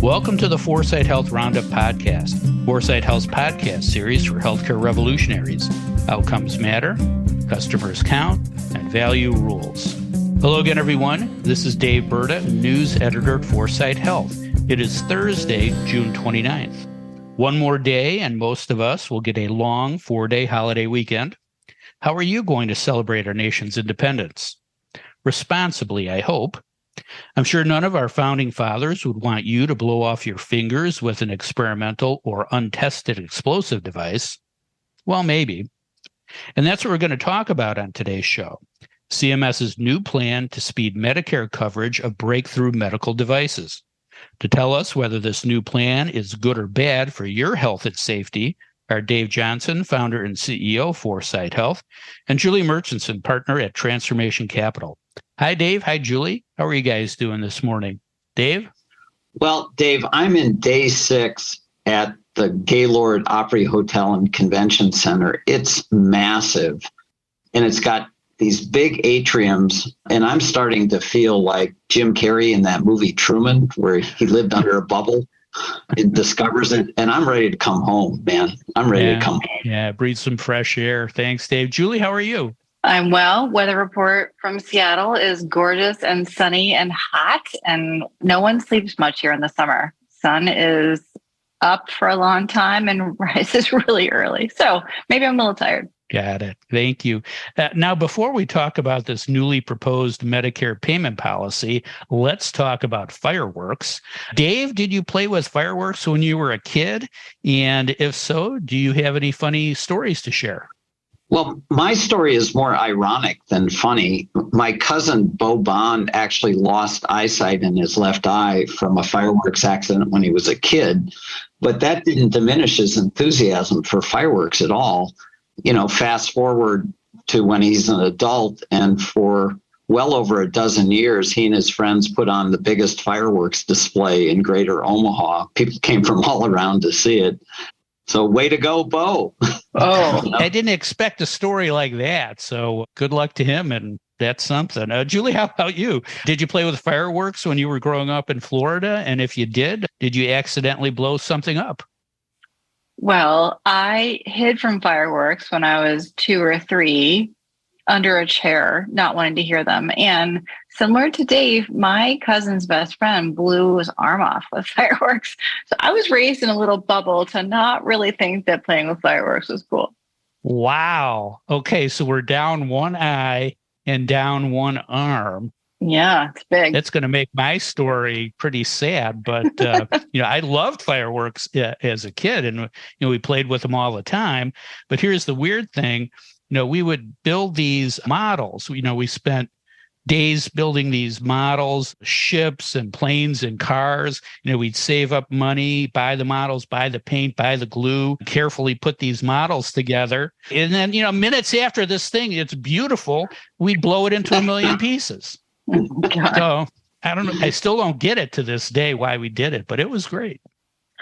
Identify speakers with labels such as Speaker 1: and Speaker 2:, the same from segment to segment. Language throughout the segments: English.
Speaker 1: Welcome to the 4sight Health Roundup podcast, 4sight Health's podcast series for healthcare revolutionaries. Outcomes matter, customers count, and value rules. Hello again, everyone. This is Dave Berta, news editor at 4sight Health. It is Thursday, June 29th. One more day, and most of us will get a long 4-day holiday weekend. How are you going to celebrate our nation's independence? Responsibly, I hope. I'm sure none of our founding fathers would want you to blow off your fingers with an experimental or untested explosive device. Well, maybe. And that's what we're going to talk about on today's show. CMS's new plan to speed Medicare coverage of breakthrough medical devices. To tell us whether this new plan is good or bad for your health and safety are Dave Johnson, founder and CEO of 4sight Health, and Julie Murchison, partner at Transformation Capital. Hi, Dave. Hi, Julie. How are you guys doing this morning? Dave?
Speaker 2: Well, Dave, I'm in day 6 at the Gaylord Opry Hotel and Convention Center. It's massive, and it's got these big atriums, and I'm starting to feel like Jim Carrey in that movie Truman, where he lived under a bubble and discovers it, and I'm ready to come home, man. I'm ready to come home.
Speaker 1: Yeah, breathe some fresh air. Thanks, Dave. Julie, how are you?
Speaker 3: I'm well. Weather report from Seattle is gorgeous and sunny and hot, and no one sleeps much here in the summer. Sun is up for a long time and rises really early. So maybe I'm a little tired.
Speaker 1: Got it. Thank you. Now, before we talk about this newly proposed Medicare payment policy, let's talk about fireworks. Dave, did you play with fireworks when you were a kid? And if so, do you have any funny stories to share?
Speaker 2: Well, my story is more ironic than funny. My cousin, Beau Bond, actually lost eyesight in his left eye from a fireworks accident when he was a kid, but that didn't diminish his enthusiasm for fireworks at all. You know, fast forward to when he's an adult, and for well over a dozen years, he and his friends put on the biggest fireworks display in Greater Omaha. People came from all around to see it. So way to go, Beau.
Speaker 1: Oh, I didn't expect a story like that. So good luck to him. And that's something. Julie, how about you? Did you play with fireworks when you were growing up in Florida? And if you did you accidentally blow something up?
Speaker 3: Well, I hid from fireworks when I was 2 or 3 under a chair, not wanting to hear them. And similar to Dave, my cousin's best friend blew his arm off with fireworks. So I was raised in a little bubble to not really think that playing with fireworks was cool.
Speaker 1: Wow. Okay, so we're down one eye and down one arm.
Speaker 3: Yeah, it's big.
Speaker 1: That's going to make my story pretty sad, but I loved fireworks as a kid, and we played with them all the time. But here's the weird thing: we would build these models. We spent days building these models, ships and planes and cars. We'd save up money, buy the models, buy the paint, buy the glue, carefully put these models together, and then minutes after this thing, it's beautiful, we'd blow it into a million pieces. So I don't know. I still don't get it to this day why we did it, but it was great.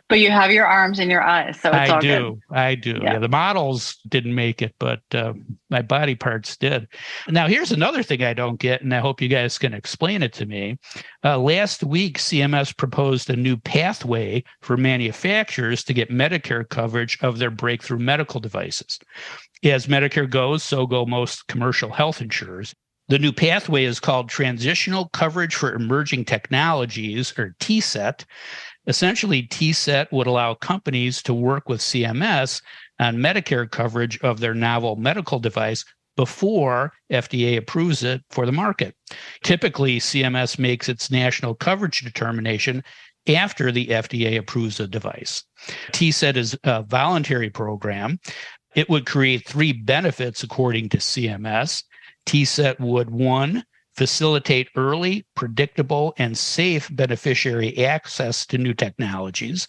Speaker 3: But you have your arms and your eyes, so it's all good.
Speaker 1: I do. Yeah, the models didn't make it, but my body parts did. Now, here's another thing I don't get, and I hope you guys can explain it to me. Last week, CMS proposed a new pathway for manufacturers to get Medicare coverage of their breakthrough medical devices. As Medicare goes, so go most commercial health insurers. The new pathway is called Transitional Coverage for Emerging Technologies, or TSET. Essentially, TSET would allow companies to work with CMS on Medicare coverage of their novel medical device before FDA approves it for the market. Typically, CMS makes its national coverage determination after the FDA approves a device. TSET is a voluntary program. It would create 3 benefits according to CMS. TSET would, 1, facilitate early, predictable, and safe beneficiary access to new technologies.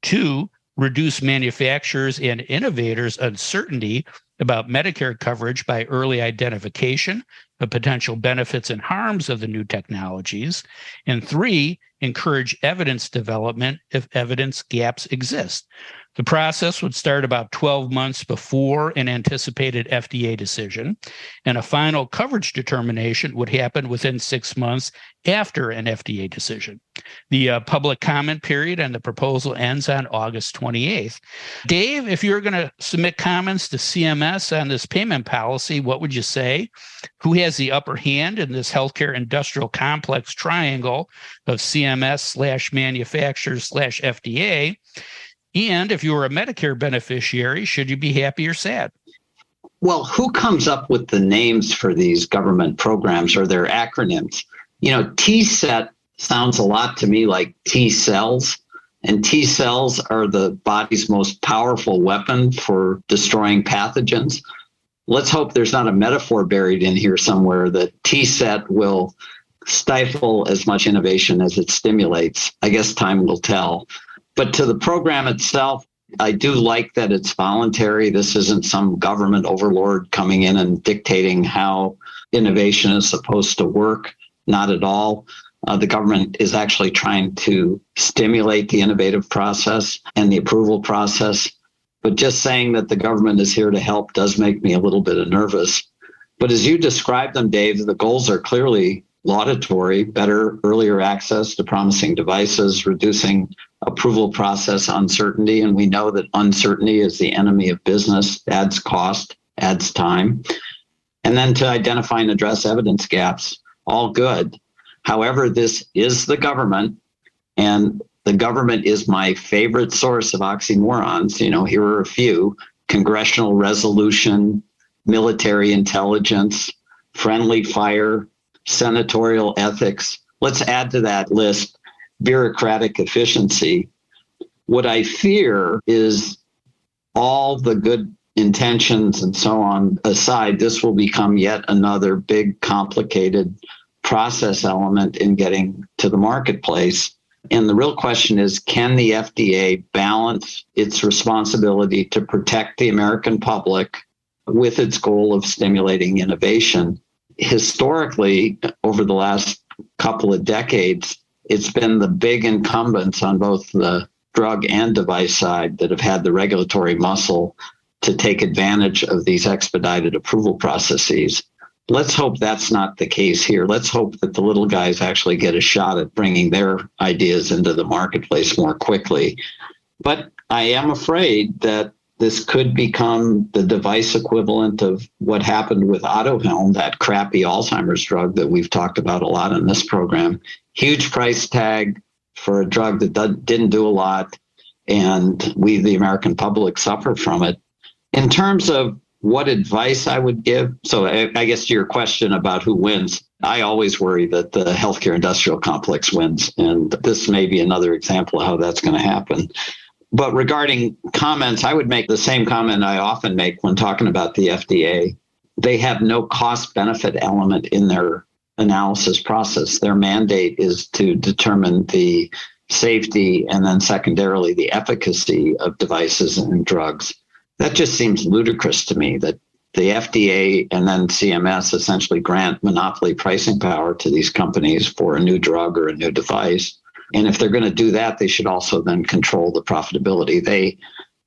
Speaker 1: 2, reduce manufacturers and innovators' uncertainty about Medicare coverage by early identification of potential benefits and harms of the new technologies. And 3, encourage evidence development if evidence gaps exist. The process would start about 12 months before an anticipated FDA decision, and a final coverage determination would happen within 6 months after an FDA decision. The public comment period on the proposal ends on August 28th. Dave, if you're going to submit comments to CMS on this payment policy, what would you say? Who has the upper hand in this healthcare industrial complex triangle of CMS/manufacturers/FDA? And if you were a Medicare beneficiary, should you be happy or sad?
Speaker 2: Well, who comes up with the names for these government programs or their acronyms? TSET sounds a lot to me like T cells, and T cells are the body's most powerful weapon for destroying pathogens. Let's hope there's not a metaphor buried in here somewhere that TSET will stifle as much innovation as it stimulates. I guess time will tell. But to the program itself, I do like that it's voluntary. This isn't some government overlord coming in and dictating how innovation is supposed to work. Not at all. The government is actually trying to stimulate the innovative process and the approval process. But just saying that the government is here to help does make me a little bit nervous. But as you described them, Dave, the goals are clearly laudatory: better, earlier access to promising devices, reducing approval process uncertainty. And we know that uncertainty is the enemy of business, adds cost, adds time. And then to identify and address evidence gaps, all good. However, this is the government, and the government is my favorite source of oxymorons. Here are a few: congressional resolution, military intelligence, friendly fire, senatorial ethics. Let's add to that list bureaucratic efficiency. What I fear is, all the good intentions and so on aside, this will become yet another big, complicated process element in getting to the marketplace. And the real question is, can the FDA balance its responsibility to protect the American public with its goal of stimulating innovation? Historically, over the last couple of decades, it's been the big incumbents on both the drug and device side that have had the regulatory muscle to take advantage of these expedited approval processes. Let's hope that's not the case here. Let's hope that the little guys actually get a shot at bringing their ideas into the marketplace more quickly. But I am afraid that this could become the device equivalent of what happened with Aduhelm, that crappy Alzheimer's drug that we've talked about a lot in this program. Huge price tag for a drug that didn't do a lot, and we, the American public, suffer from it. In terms of what advice I would give, so I guess to your question about who wins, I always worry that the healthcare industrial complex wins, and this may be another example of how that's going to happen. But regarding comments, I would make the same comment I often make when talking about the FDA. They have no cost-benefit element in their analysis process. Their mandate is to determine the safety and then secondarily the efficacy of devices and drugs. That just seems ludicrous to me, that the FDA and then CMS essentially grant monopoly pricing power to these companies for a new drug or a new device. And if they're going to do that, they should also then control the profitability. They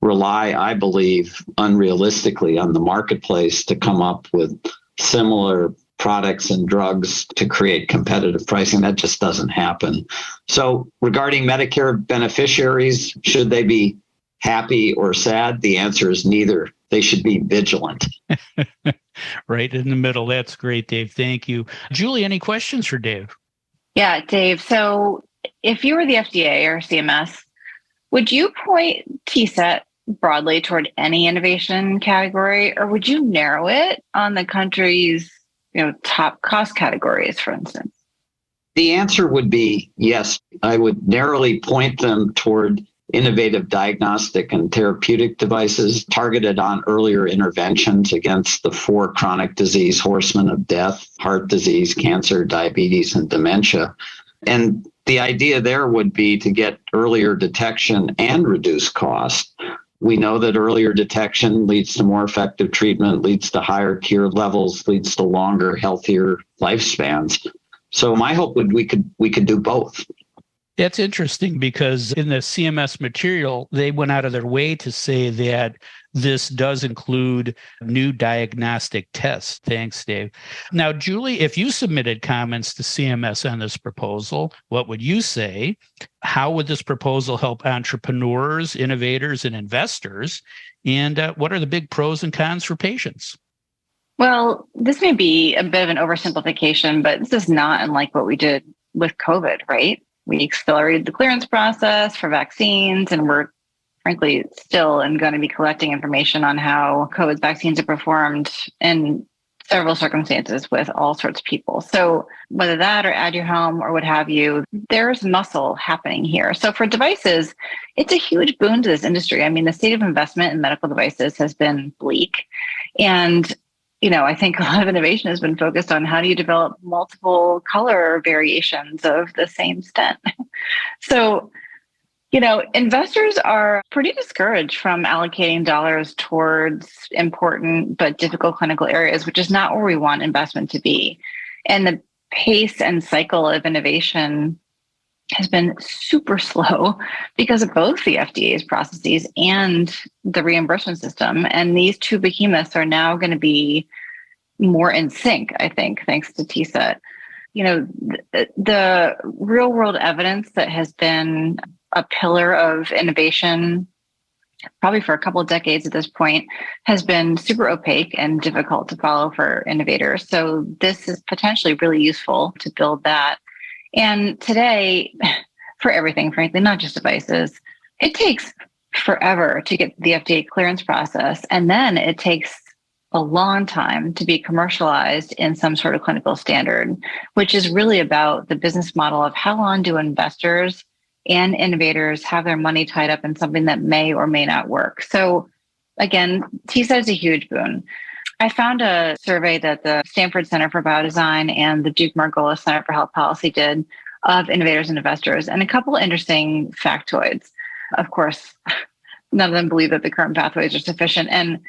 Speaker 2: rely, I believe, unrealistically on the marketplace to come up with similar products and drugs to create competitive pricing. That just doesn't happen. So regarding Medicare beneficiaries, should they be happy or sad? The answer is neither. They should be vigilant.
Speaker 1: Right in the middle. That's great, Dave. Thank you. Julie, any questions for Dave?
Speaker 3: Yeah, Dave. So if you were the FDA or CMS, would you point TSET broadly toward any innovation category, or would you narrow it on the country's top cost categories, for instance?
Speaker 2: The answer would be yes. I would narrowly point them toward innovative diagnostic and therapeutic devices targeted on earlier interventions against the 4 chronic disease horsemen of death: heart disease, cancer, diabetes, and dementia. And the idea there would be to get earlier detection and reduce cost. We know that earlier detection leads to more effective treatment, leads to higher cure levels, leads to longer, healthier lifespans. So my hope would we could do both.
Speaker 1: That's interesting because in the CMS material, they went out of their way to say that this does include new diagnostic tests. Thanks, Dave. Now, Julie, if you submitted comments to CMS on this proposal, what would you say? How would this proposal help entrepreneurs, innovators, and investors? And what are the big pros and cons for patients?
Speaker 3: Well, this may be a bit of an oversimplification, but this is not unlike what we did with COVID, right? We accelerated the clearance process for vaccines, and we're frankly still and going to be collecting information on how COVID vaccines are performed in several circumstances with all sorts of people. So whether that or Add Your Home or what have you, there's muscle happening here. So for devices, it's a huge boon to this industry. I mean, the state of investment in medical devices has been bleak. And I think a lot of innovation has been focused on how do you develop multiple color variations of the same stent. So, investors are pretty discouraged from allocating dollars towards important but difficult clinical areas, which is not where we want investment to be. And the pace and cycle of innovation has been super slow because of both the FDA's processes and the reimbursement system. And these two behemoths are now going to be more in sync, I think, thanks to TSET. The real world evidence that has been a pillar of innovation, probably for a couple of decades at this point, has been super opaque and difficult to follow for innovators. So this is potentially really useful to build that. And today, for everything, frankly, not just devices, it takes forever to get the FDA clearance process. And then it takes a long time to be commercialized in some sort of clinical standard, which is really about the business model of how long do investors and innovators have their money tied up in something that may or may not work. So again, TSET is a huge boon. I found a survey that the Stanford Center for Biodesign and the Duke Margolis Center for Health Policy did of innovators and investors, and a couple of interesting factoids. Of course, none of them believe that the current pathways are sufficient. And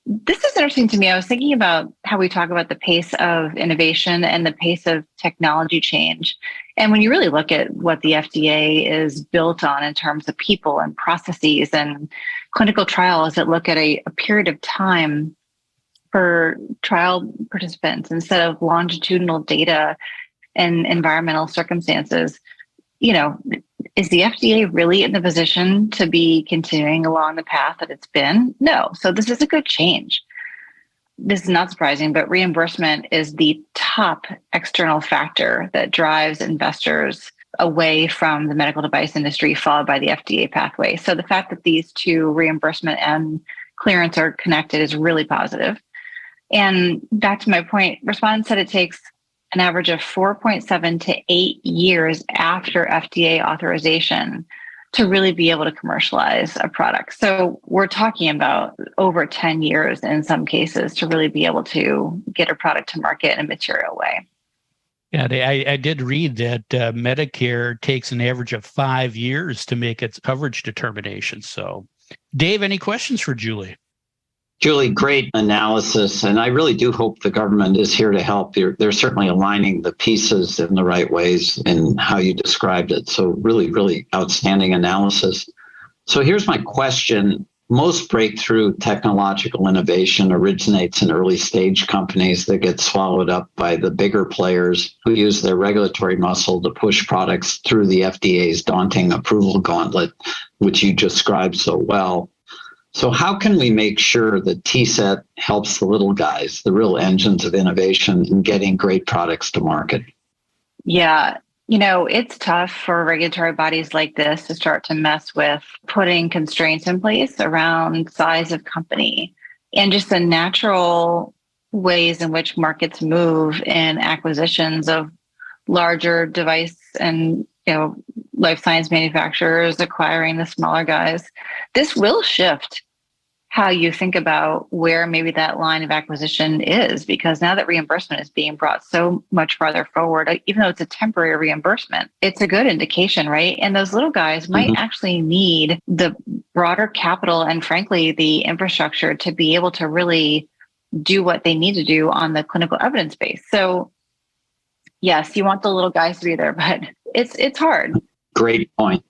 Speaker 3: this is interesting to me. I was thinking about how we talk about the pace of innovation and the pace of technology change. And when you really look at what the FDA is built on in terms of people and processes and clinical trials that look at a period of time for trial participants instead of longitudinal data and environmental circumstances, is the FDA really in the position to be continuing along the path that it's been? No. So this is a good change. This is not surprising, but reimbursement is the top external factor that drives investors away from the medical device industry, followed by the FDA pathway. So the fact that these two, reimbursement and clearance, are connected is really positive. And back to my point, respondents said it takes an average of 4.7 to 8 years after FDA authorization to really be able to commercialize a product. So we're talking about over 10 years in some cases to really be able to get a product to market in a material way.
Speaker 1: Yeah, I did read that Medicare takes an average of 5 years to make its coverage determination. So, Dave, any questions for Julie?
Speaker 2: Julie, great analysis. And I really do hope the government is here to help. They're certainly aligning the pieces in the right ways in how you described it. So really, really outstanding analysis. So here's my question. Most breakthrough technological innovation originates in early stage companies that get swallowed up by the bigger players who use their regulatory muscle to push products through the FDA's daunting approval gauntlet, which you described so well. So how can we make sure that TSET helps the little guys, the real engines of innovation, in getting great products to market?
Speaker 3: Yeah, it's tough for regulatory bodies like this to start to mess with putting constraints in place around size of company and just the natural ways in which markets move in acquisitions of larger device and life science manufacturers acquiring the smaller guys. This will shift how you think about where maybe that line of acquisition is, because now that reimbursement is being brought so much farther forward, even though it's a temporary reimbursement, it's a good indication, right? And those little guys might actually need the broader capital and frankly, the infrastructure to be able to really do what they need to do on the clinical evidence base. So yes, you want the little guys to be there, but it's hard.
Speaker 2: Great point.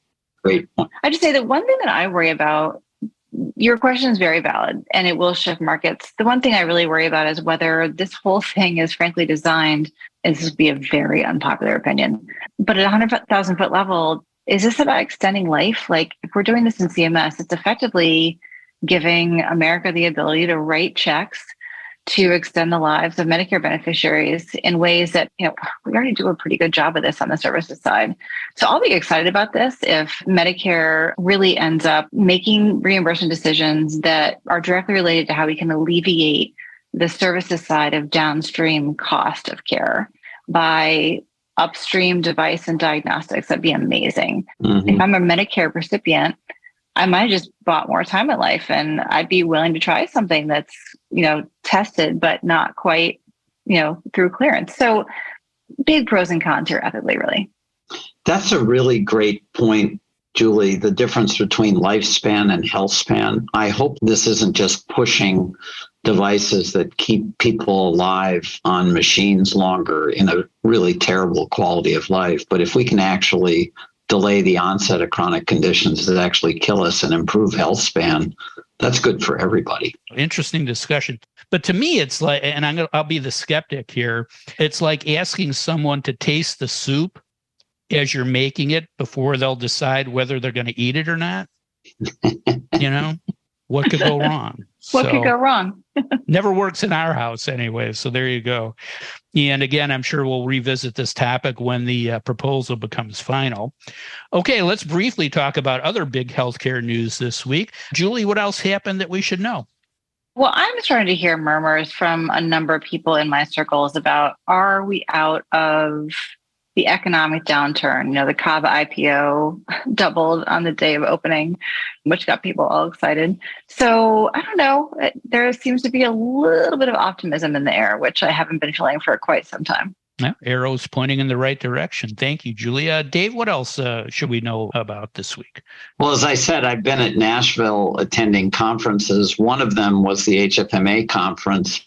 Speaker 2: Great point.
Speaker 3: I just say that one thing that I worry about, your question is very valid and it will shift markets. The one thing I really worry about is whether this whole thing is frankly designed, and this would be a very unpopular opinion, but at a 100,000 foot level, is this about extending life? Like if we're doing this in CMS, it's effectively giving America the ability to write checks to extend the lives of Medicare beneficiaries in ways that, we already do a pretty good job of this on the services side. So I'll be excited about this if Medicare really ends up making reimbursement decisions that are directly related to how we can alleviate the services side of downstream cost of care by upstream device and diagnostics. That'd be amazing. Mm-hmm. If I'm a Medicare recipient, I might have just bought more time in life and I'd be willing to try something that's, tested, but not quite, through clearance. So big pros and cons here ethically, really.
Speaker 2: That's a really great point, Julie, the difference between lifespan and health span. I hope this isn't just pushing devices that keep people alive on machines longer in a really terrible quality of life. But if we can actually delay the onset of chronic conditions that actually kill us and improve health span, that's good for everybody.
Speaker 1: Interesting discussion. But to me, it's like, and I'll be the skeptic here, it's like asking someone to taste the soup as you're making it before they'll decide whether they're going to eat it or not. What could go wrong?
Speaker 3: What could go wrong?
Speaker 1: Never works in our house anyway. So there you go. And again, I'm sure we'll revisit this topic when the proposal becomes final. Okay, let's briefly talk about other big healthcare news this week. Julie, what else happened that we should know?
Speaker 3: Well, I'm starting to hear murmurs from a number of people in my circles about, are we out of the economic downturn? The Kava IPO doubled on the day of opening, which got people all excited. So I don't know. There seems to be a little bit of optimism in the air, which I haven't been feeling for quite some time.
Speaker 1: Yeah, arrows pointing in the right direction. Thank you, Julia. Dave, what else should we know about this week?
Speaker 2: Well, as I said, I've been at Nashville attending conferences. One of them was the HFMA conference,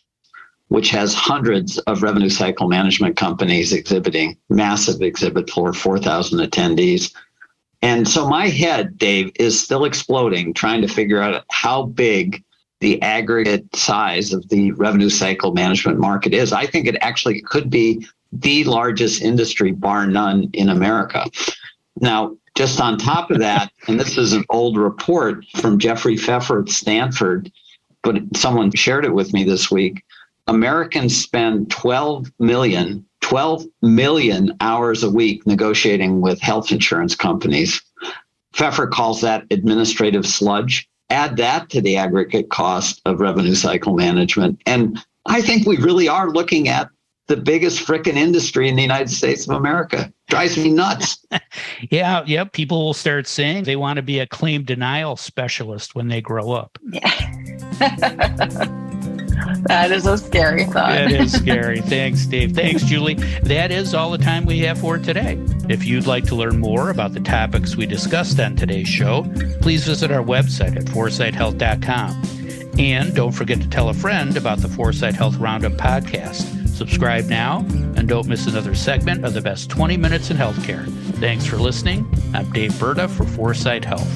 Speaker 2: which has hundreds of revenue cycle management companies exhibiting, massive exhibit floor, 4,000 attendees. And so my head, Dave, is still exploding, trying to figure out how big the aggregate size of the revenue cycle management market is. I think it actually could be the largest industry, bar none, in America. Now, just on top of that, and this is an old report from Jeffrey Pfeffer at Stanford, but someone shared it with me this week, Americans spend 12 million hours a week negotiating with health insurance companies. Pfeffer calls that administrative sludge. Add that to the aggregate cost of revenue cycle management. And I think we really are looking at the biggest frickin' industry in the United States of America. Drives me nuts.
Speaker 1: Yeah. People will start saying they want to be a claim denial specialist when they grow up.
Speaker 3: Yeah. That is a scary thought.
Speaker 1: That is scary. Thanks, Dave. Thanks, Julie. That is all the time we have for today. If you'd like to learn more about the topics we discussed on today's show, please visit our website at 4sighthealth.com. And don't forget to tell a friend about the 4sight Health Roundup podcast. Subscribe now and don't miss another segment of the best 20 minutes in healthcare. Thanks for listening. I'm Dave Berta for 4sight Health.